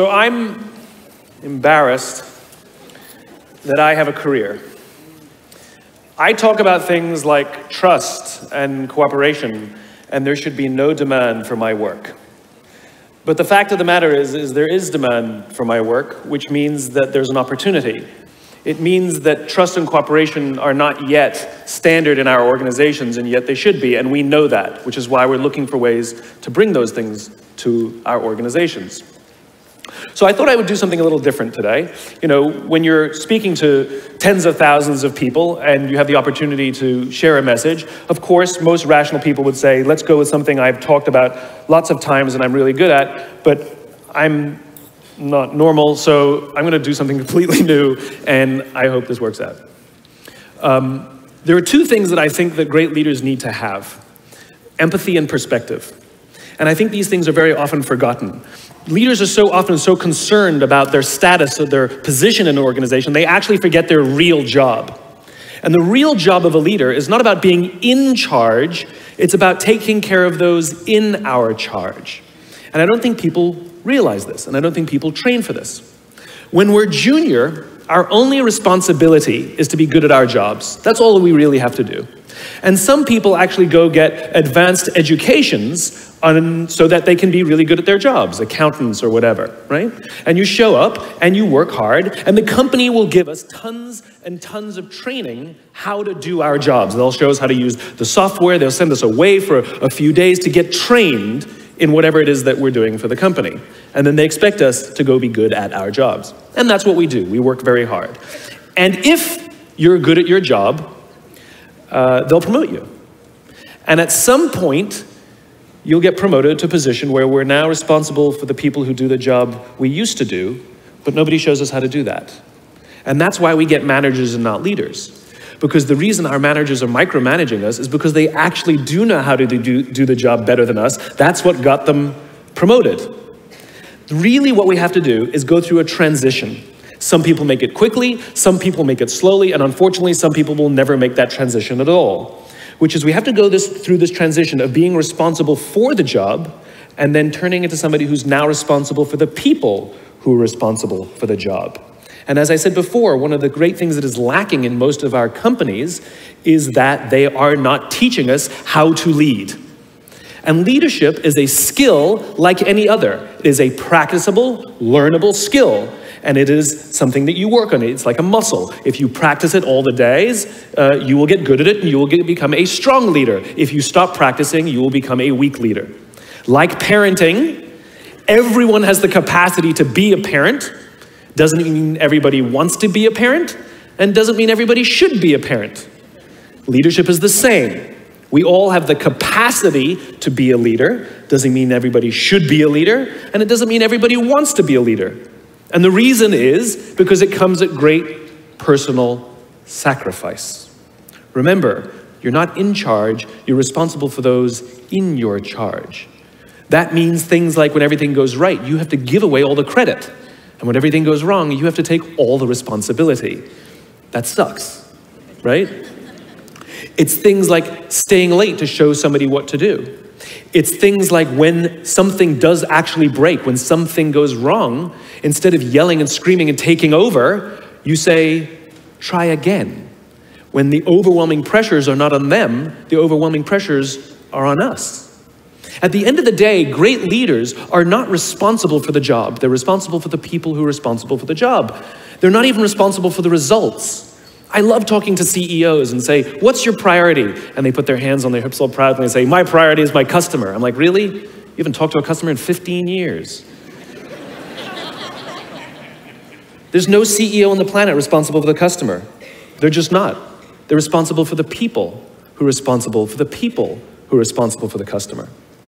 So I'm embarrassed that I have a career. I talk about things like trust and cooperation, and there should be no demand for my work. But the fact of the matter is there is demand for my work, which means that there's an opportunity. It means that trust and cooperation are not yet standard in our organizations, and yet they should be, and we know that, which is why we're looking for ways to bring those things to our organizations. So I thought I would do something a little different today. You know, when you're speaking to tens of thousands of people and you have the opportunity to share a message, of course, most rational people would say, let's go with something I've talked about lots of times and I'm really good at, but I'm not normal, so I'm going to do something completely new, and I hope this works out. There are two things that I think that great leaders need to have: empathy and perspective. And I think these things are very often forgotten. Leaders are so often so concerned about their status or their position in an organization, they actually forget their real job. And the real job of a leader is not about being in charge, it's about taking care of those in our charge. And I don't think people realize this, and I don't think people train for this. When we're junior, our only responsibility is to be good at our jobs. That's all we really have to do. And some people actually go get advanced educations so that they can be really good at their jobs, accountants or whatever, right? And you show up and you work hard, and the company will give us tons and tons of training how to do our jobs. They'll show us how to use the software. They'll send us away for a few days to get trained in whatever it is that we're doing for the company. And then they expect us to go be good at our jobs. And that's what we do. We work very hard. And if you're good at your job, they'll promote you. And at some point, you'll get promoted to a position where we're now responsible for the people who do the job we used to do, but nobody shows us how to do that. And that's why we get managers and not leaders. Because the reason our managers are micromanaging us is because they actually do know how to do the job better than us. That's what got them promoted. Really what we have to do is go through a transition. Some people make it quickly, some people make it slowly, and unfortunately some people will never make that transition at all. Which is we have to go through this transition of being responsible for the job and then turning into somebody who's now responsible for the people who are responsible for the job. And as I said before, one of the great things that is lacking in most of our companies is that they are not teaching us how to lead. And leadership is a skill like any other. It is a practicable, learnable skill. And it is something that you work on. It's like a muscle. If you practice it all the days, you will get good at it and you will become a strong leader. If you stop practicing, you will become a weak leader. Like parenting, everyone has the capacity to be a parent. Doesn't mean everybody wants to be a parent, and doesn't mean everybody should be a parent. Leadership is the same. We all have the capacity to be a leader. Doesn't mean everybody should be a leader, and it doesn't mean everybody wants to be a leader. And the reason is because it comes at great personal sacrifice. Remember, you're not in charge, you're responsible for those in your charge. That means things like when everything goes right, you have to give away all the credit. And when everything goes wrong, you have to take all the responsibility. That sucks, right? It's things like staying late to show somebody what to do. It's things like when something does actually break, when something goes wrong, instead of yelling and screaming and taking over, you say, try again. When the overwhelming pressures are not on them, the overwhelming pressures are on us. At the end of the day, great leaders are not responsible for the job. They're responsible for the people who are responsible for the job. They're not even responsible for the results. I love talking to CEOs and say, what's your priority? And they put their hands on their hips all proudly and say, my priority is my customer. I'm like, really? You haven't talked to a customer in 15 years. There's no CEO on the planet responsible for the customer. They're just not. They're responsible for the people who are responsible for the people who are responsible for the customer.